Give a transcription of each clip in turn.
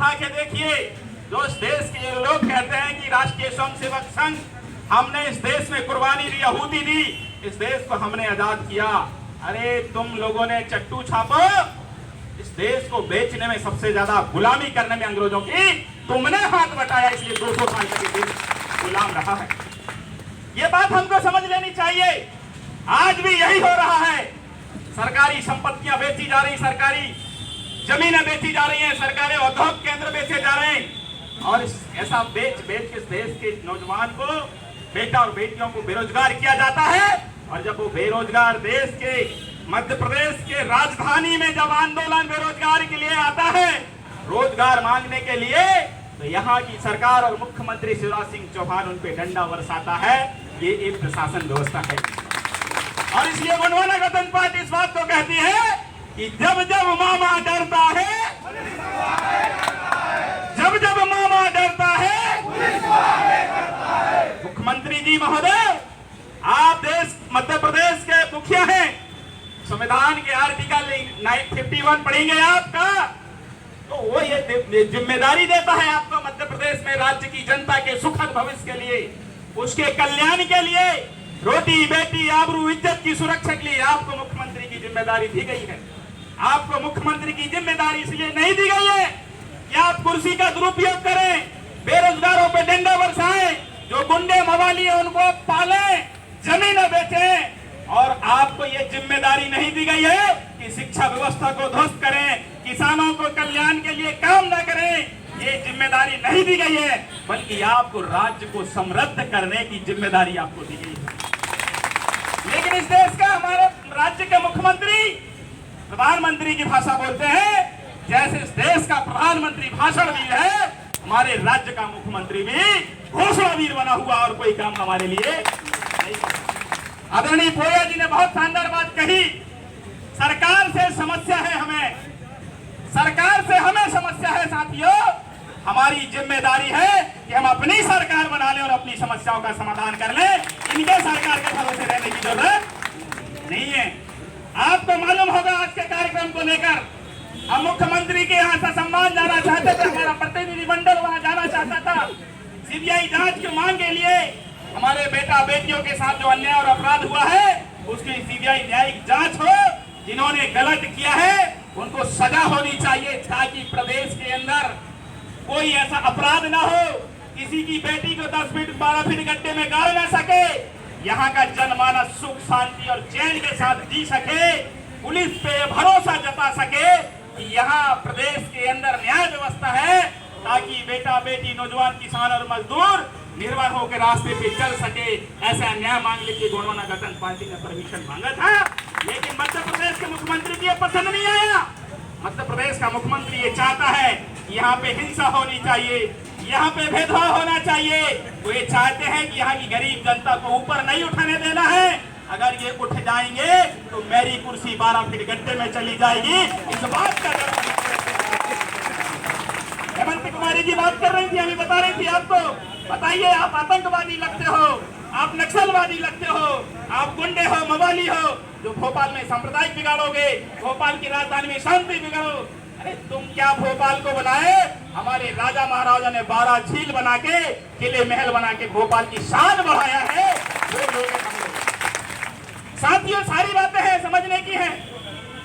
उठा के देखिए, जो इस देश के लोग कहते हैं कि राष्ट्रीय स्वयंसेवक संघ, हमने इस देश में कुर्बानी दी, आहुति दी, इस देश को हमने आजाद किया। अरे तुम लोगों ने चट्टू छापो, इस देश को बेचने में सबसे ज्यादा, गुलामी करने में अंग्रेजों की तुमने हाथ बटाया, इसलिए 200 साल तक ये देश गुलाम रहा है। ये बात हमको समझ लेनी चाहिए। आज भी यही हो रहा है। सरकारी संपत्तियां बेची जा रही, सरकारी जमीनें बेची जा रही हैं, सरकारी औद्योगिक केंद्र बेचे जा रहे हैं, और ऐसा बेच बेच के इस देश के नौजवान को, बेटा और बेटियों को बेरोजगार किया जाता है। और जब वो बेरोजगार देश के मध्य प्रदेश के राजधानी में जब आंदोलन बेरोजगार के लिए आता है, रोजगार मांगने के लिए, तो यहाँ की सरकार और मुख्यमंत्री शिवराज सिंह चौहान उन पे डंडा बरसाता है। ये एक प्रशासन व्यवस्था है। और इसलिए गोंडवाना गणतंत्र पार्टी इस बात को कहती है कि जब जब मामा डरता है, जब जब मामा डरता है, मुख्यमंत्री जी महोदय, आप देश मध्य प्रदेश के मुखिया हैं, संविधान के आर्टिकल 951 पढ़ेंगे आपका, तो वो ये जिम्मेदारी देता है आपको मध्य प्रदेश में राज्य की जनता के सुखद भविष्य के लिए, उसके कल्याण के लिए, रोटी बेटी आबरू इज्जत की सुरक्षा के लिए आपको मुख्यमंत्री की जिम्मेदारी दी गई है। आपको मुख्यमंत्री की जिम्मेदारी इसलिए नहीं दी गई है कि आप कुर्सी का दुरुपयोग करें, बेरोजगारों पे डंडा बरसाएं, जो गुंडे मवाली है उनको पालें, जमीनें बेचें। और आपको ये जिम्मेदारी नहीं दी गई है कि शिक्षा व्यवस्था को ध्वस्त करें, किसानों को कल्याण के लिए काम न करें, ये जिम्मेदारी नहीं दी गई है, बल्कि आपको राज्य को समृद्ध करने की जिम्मेदारी आपको दी गई है। लेकिन इस देश का, हमारे राज्य के मुख्यमंत्री प्रधानमंत्री की भाषा बोलते हैं, जैसे इस देश का प्रधानमंत्री भाषणवीर है, हमारे राज्य का मुख्यमंत्री भी घोषणावीर बना हुआ, और कोई काम हमारे लिए नहीं। आदरणीय पोया जी ने बहुत शानदार बात कही, सरकार से समस्या है हमें, सरकार से हमें समस्या है साथियों। हमारी जिम्मेदारी है कि हम अपनी सरकार बना लें और अपनी समस्याओं का समाधान कर लें। इनके सरकार के भरोसे रहने की जरूरत नहीं है। आपको मालूम होगा आज के कार्यक्रम को लेकर हम मुख्यमंत्री के यहाँ से सम्मान जाना चाहते थे, हमारा प्रतिनिधिमंडल वहाँ जाना चाहता था सीबीआई जांच की मांग के लिए। हमारे बेटा बेटियों के साथ जो अन्याय और अपराध हुआ है उसकी सीबीआई न्यायिक जांच हो, जिन्होंने गलत किया है उनको सजा होनी चाहिए, ताकि प्रदेश के अंदर कोई ऐसा अपराध ना हो, किसी की बेटी को 10 फीट 12 फीट गड्ढे में गाड़ ना सके, यहाँ का जनमानस सुख शांति और चैन के साथ जी सके, पुलिस पे भरोसा जता सके कि यहाँ प्रदेश के अंदर न्याय व्यवस्था है, ताकि बेटा बेटी नौजवान किसान और मजदूर निर्भर होकर रास्ते पे चल सके। ऐसा न्याय मांगने के गोंडवाना गणतंत्र पार्टी ने परमिशन मांगा था, लेकिन मध्य प्रदेश के मुख्यमंत्री को यह पसंद नहीं आया। मध्य प्रदेश का मुख्यमंत्री ये चाहता है कि यहाँ पे हिंसा होनी चाहिए, यहाँ पे भेदभाव होना चाहिए। वो ये चाहते हैं कि यहाँ की गरीब जनता को ऊपर नहीं उठाने देना है। अगर ये उठ जाएंगे तो मेरी कुर्सी 12 फीट गड्ढे में चली जाएगी। इस बात का हेमंत कुमारी जी बात कर रही थी, अभी बता रही थी आपको। बताइए, आप आतंकवादी लगते हो, आप नक्सलवादी लगते हो, आप गुंडे हो, मवाली हो, जो भोपाल में सांप्रदायिक बिगाड़ोगे, भोपाल की राजधानी में शांति बिगाड़ो। अरे तुम क्या भोपाल को बनाए? हमारे राजा महाराजा ने 12 झील बना के, किले महल बना के भोपाल की शान बढ़ाया है। वो लोग साथियों, सारी बातें हैं, समझने की हैं,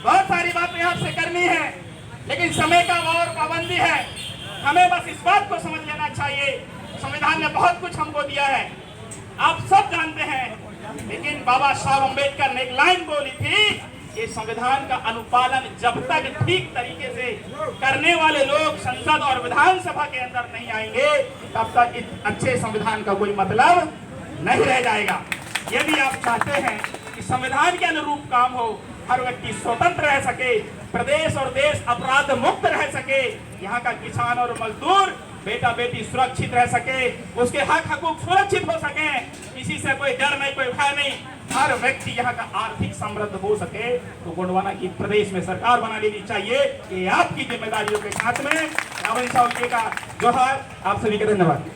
बहुत सारी बातें आपसे करनी है, लेकिन समय का और पाबंदी है। हमें बस इस बात को समझ लेना चाहिए, संविधान ने बहुत कुछ हमको दिया है, आप सब जानते हैं, लेकिन बाबा साहब अम्बेडकर ने एक लाइन बोली थी कि संविधान का अनुपालन जब तक ठीक तरीके से करने वाले लोग संसद और विधानसभा के अंदर नहीं आएंगे, तब तक इस अच्छे संविधान का कोई मतलब नहीं रह जाएगा। यदि आप चाहते हैं कि संविधान के अनुरूप काम हो, हर व्यक्ति स्वतंत्र रह सके, प्रदेश और देश अपराध मुक्त रह सके, यहाँ का किसान और मजदूर बेटा बेटी सुरक्षित रह सके, उसके हक हकूक सुरक्षित हो सके, किसी से कोई डर नहीं, कोई भय नहीं, हर व्यक्ति यहाँ का आर्थिक समृद्ध हो सके, तो गोंडवाना की प्रदेश में सरकार बना लेनी चाहिए। ये आपकी जिम्मेदारियों के साथ में रावण साहब का जोहार। आप सभी का धन्यवाद।